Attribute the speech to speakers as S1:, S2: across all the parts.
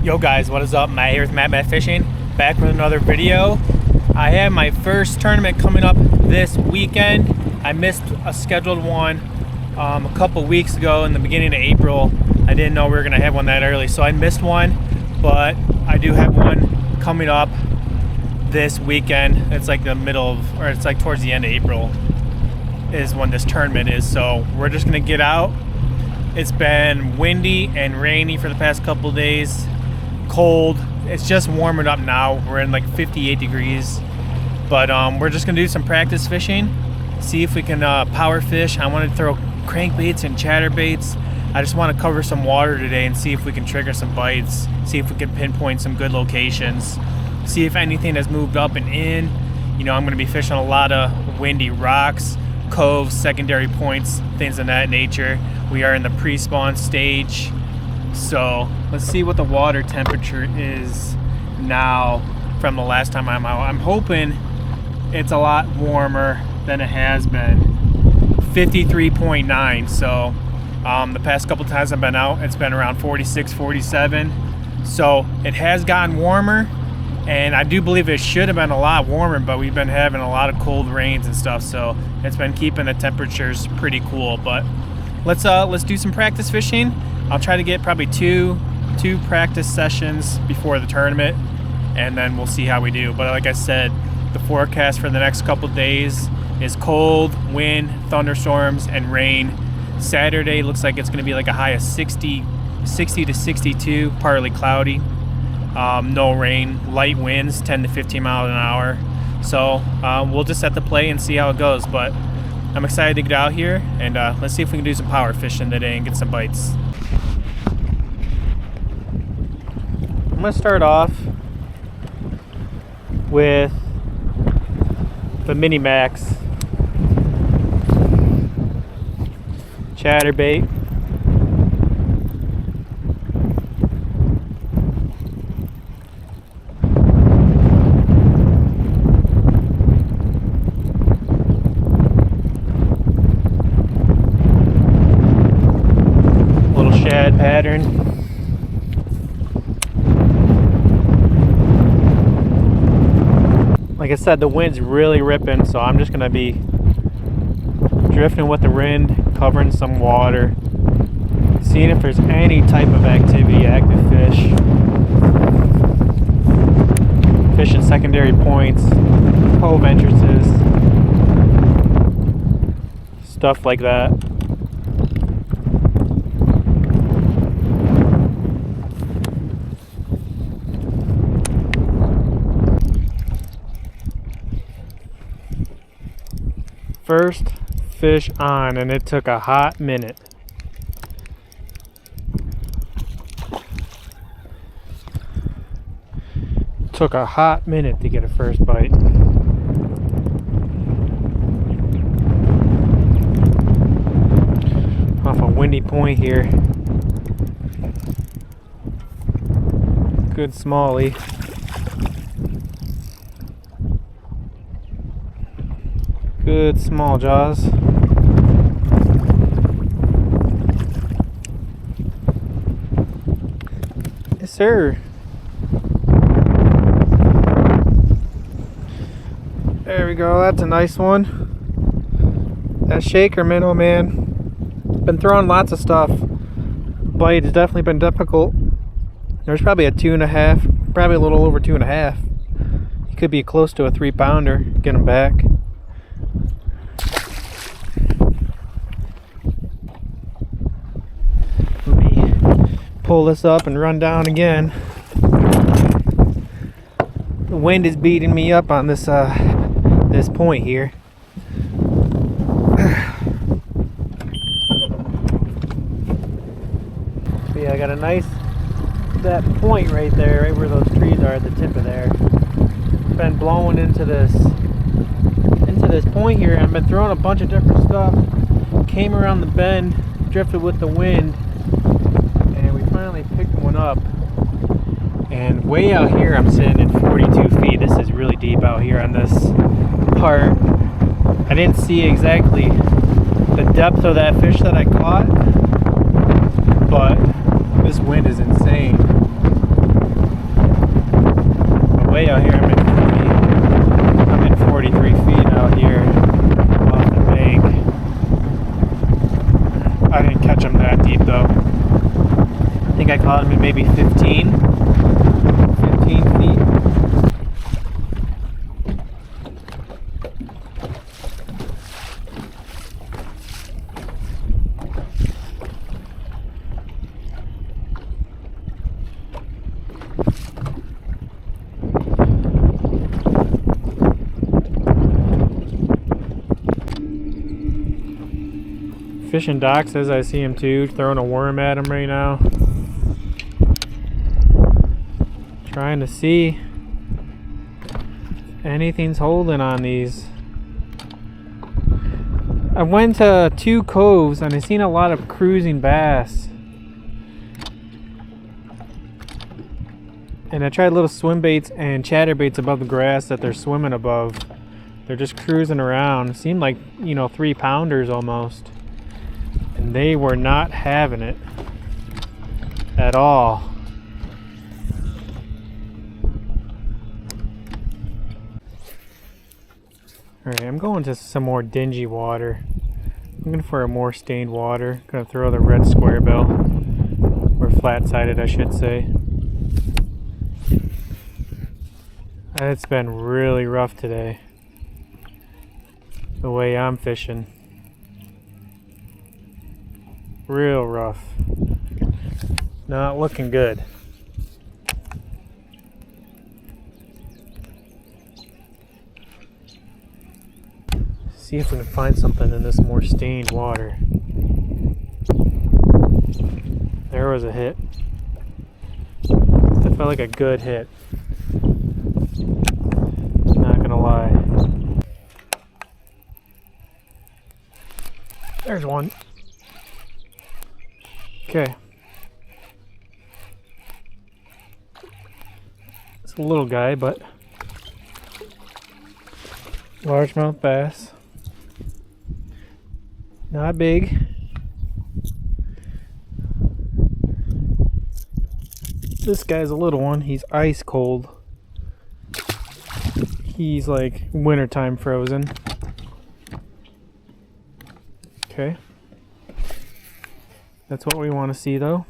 S1: Yo guys, what is up? Matt here with Matt Fishing, back with another video. I have my first tournament coming up this weekend. I missed a scheduled one a couple weeks ago in the beginning of April. I didn't know we were gonna have one that early, so I missed one, but I do have one coming up this weekend. It's like the middle of, or it's like towards the end of April is when this tournament is. So we're just gonna get out. It's been windy and rainy for the past couple of days. Cold. It's just warming up now. We're in like 58 degrees, but we're just gonna do some practice fishing, see if we can power fish. I want to throw crankbaits and chatterbaits. I just want to cover some water today and see if we can trigger some bites, see if we can pinpoint some good locations, see if anything has moved up and in. You know, I'm going to be fishing a lot of windy rocks, coves, secondary points, things of that nature. We are in the pre-spawn stage, so let's see what the water temperature is now from the last time I'm out. I'm hoping it's a lot warmer than it has been. 53.9. So the past couple times I've been out, it's been around 46, 47. So it has gotten warmer, and I do believe it should have been a lot warmer, but we've been having a lot of cold rains and stuff, so it's been keeping the temperatures pretty cool. But let's do some practice fishing. I'll try to get probably two practice sessions before the tournament, and then we'll see how we do. But like I said, the forecast for the next couple days is cold, wind, thunderstorms, and rain. Saturday looks like it's going to be like a high of 60 to 62, partly cloudy. No rain, light winds, 10 to 15 miles an hour. So we'll just have to play and see how it goes. But I'm excited to get out here, and let's see if we can do some power fishing today and get some bites. I'm going to start off with the Mini Max chatterbait. Little shad pattern. Like I said, the wind's really ripping, so I'm just gonna be drifting with the wind, covering some water, seeing if there's any type of activity, active fish, fishing secondary points, cove entrances, stuff like that. First fish on, and it took a hot minute. Took a hot minute to get a first bite. Off a windy point here. Good smallie. Good small jaws. Yes, sir. There we go. That's a nice one. That shaker minnow, man. Been throwing lots of stuff. Bite has definitely been difficult. There's probably a 2.5, probably a little over 2.5. He could be close to a 3-pounder. Get him back. Pull this up and run down again. The wind is beating me up on this this point here. So yeah, I got a nice, that point right there, right where those trees are at the tip of there. Been blowing into this point here. I've been throwing a bunch of different stuff. Came around the bend, drifted with the wind, and we finally picked one up. And way out here, I'm sitting at 42 feet. This is really deep out here on this part. I didn't see exactly the depth of that fish that I caught, but this wind is insane. day out here. I'm in 43 feet out here off the bank. I didn't catch them that deep though. I think I caught them at maybe 15 feet. Fishing Doc says I see him too, throwing a worm at him right now. Trying to see if anything's holding on these. I went to 2 coves and I've seen a lot of cruising bass. And I tried little swim baits and chatterbaits above the grass that they're swimming above. They're just cruising around. It seemed like, 3-pounders almost. And they were not having it at all. Alright, I'm going to some more dingy water. I'm going for a more stained water. Gonna throw the red square bill. Or flat-sided, I should say. It's been really rough today. The way I'm fishing. Real rough. Not looking good. See if we can find something in this more stained water. There was a hit. That felt like a good hit. Not gonna lie. There's one. Okay. It's a little guy, but largemouth bass. Not big. This guy's a little one. He's ice cold. He's like wintertime frozen. Okay. That's what we want to see though.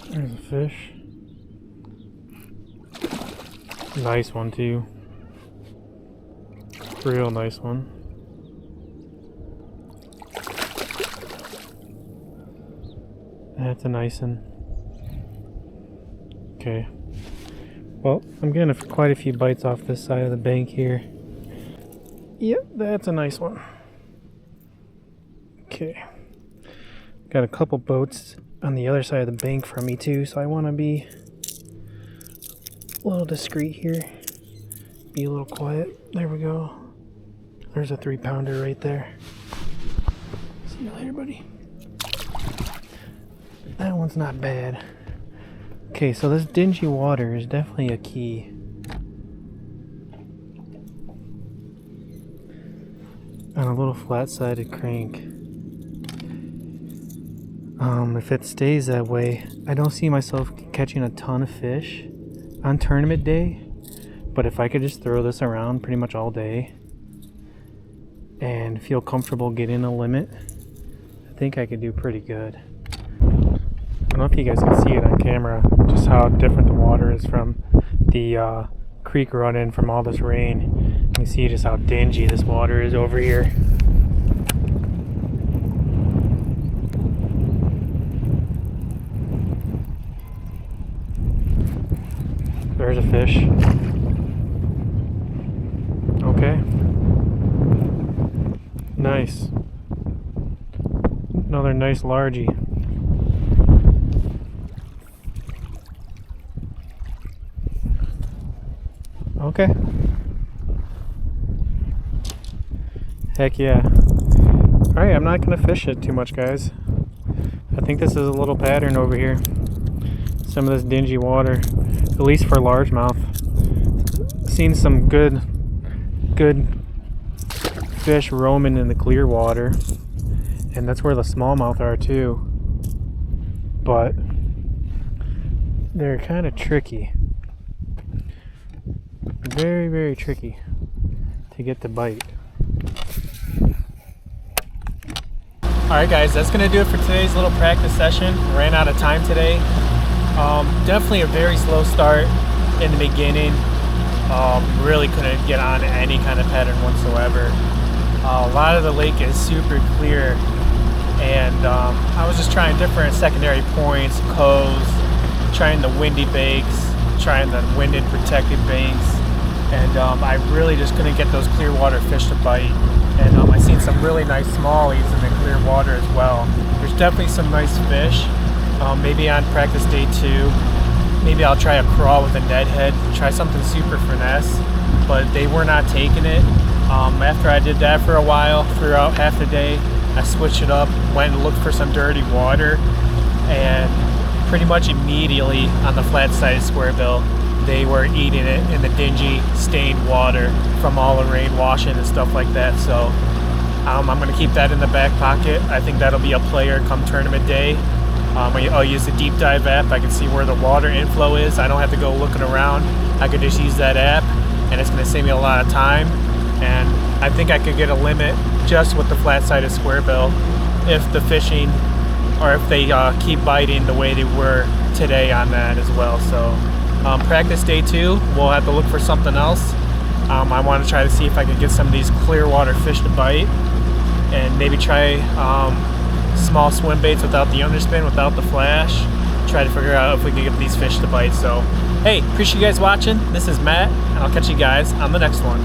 S1: There's a fish. Nice one too. Real nice one. That's a nice one. Okay. Well, I'm getting quite a few bites off this side of the bank here. Yep, that's a nice one. Okay. Got a couple boats on the other side of the bank from me too, so I want to be a little discreet here. Be a little quiet. There we go. There's a 3-pounder right there. See you later, buddy. That one's not bad. Okay, so this dingy water is definitely a key. On a little flat-sided crank. If it stays that way, I don't see myself catching a ton of fish on tournament day. But if I could just throw this around pretty much all day and feel comfortable getting a limit, I think I could do pretty good. I don't know if you guys can see it on camera, just how different the water is from the creek run-in from all this rain. You can see just how dingy this water is over here. There's a fish. Okay. Nice. Another nice largie. Okay. Heck yeah. Alright, I'm not going to fish it too much, guys. I think this is a little pattern over here. Some of this dingy water, at least for largemouth. Seen some good fish roaming in the clear water. And that's where the smallmouth are too. But they're kind of tricky. very, very tricky to get the bite. Alright guys, that's going to do it for today's little practice session. Ran out of time today. Definitely a very slow start in the beginning. Really couldn't get on any kind of pattern whatsoever. A lot of the lake is super clear, and I was just trying different secondary points, coves, trying the windy banks, trying the winded protected banks, and I really just couldn't get those clear water fish to bite. And I seen some really nice smallies in the clear water as well. There's definitely some nice fish. Maybe on practice day 2, maybe I'll try a crawl with a Ned head, try something super finesse, but they were not taking it. After I did that for a while, throughout half the day, I switched it up, went and looked for some dirty water, and pretty much immediately on the flat-sided squarebill, they were eating it in the dingy, stained water from all the rain washing and stuff like that. So I'm going to keep that in the back pocket. I think that'll be a player come tournament day. I'll use the deep dive app. I can see where the water inflow is. I don't have to go looking around. I could just use that app, and it's going to save me a lot of time. And I think I could get a limit just with the flat-sided squarebill if the fishing, or if they keep biting the way they were today on that as well. So practice day 2, we'll have to look for something else. I want to try to see if I can get some of these clear water fish to bite, and maybe try small swim baits without the underspin, without the flash. Try to figure out if we can get these fish to bite. So hey, appreciate you guys watching. This is Matt, and I'll catch you guys on the next one.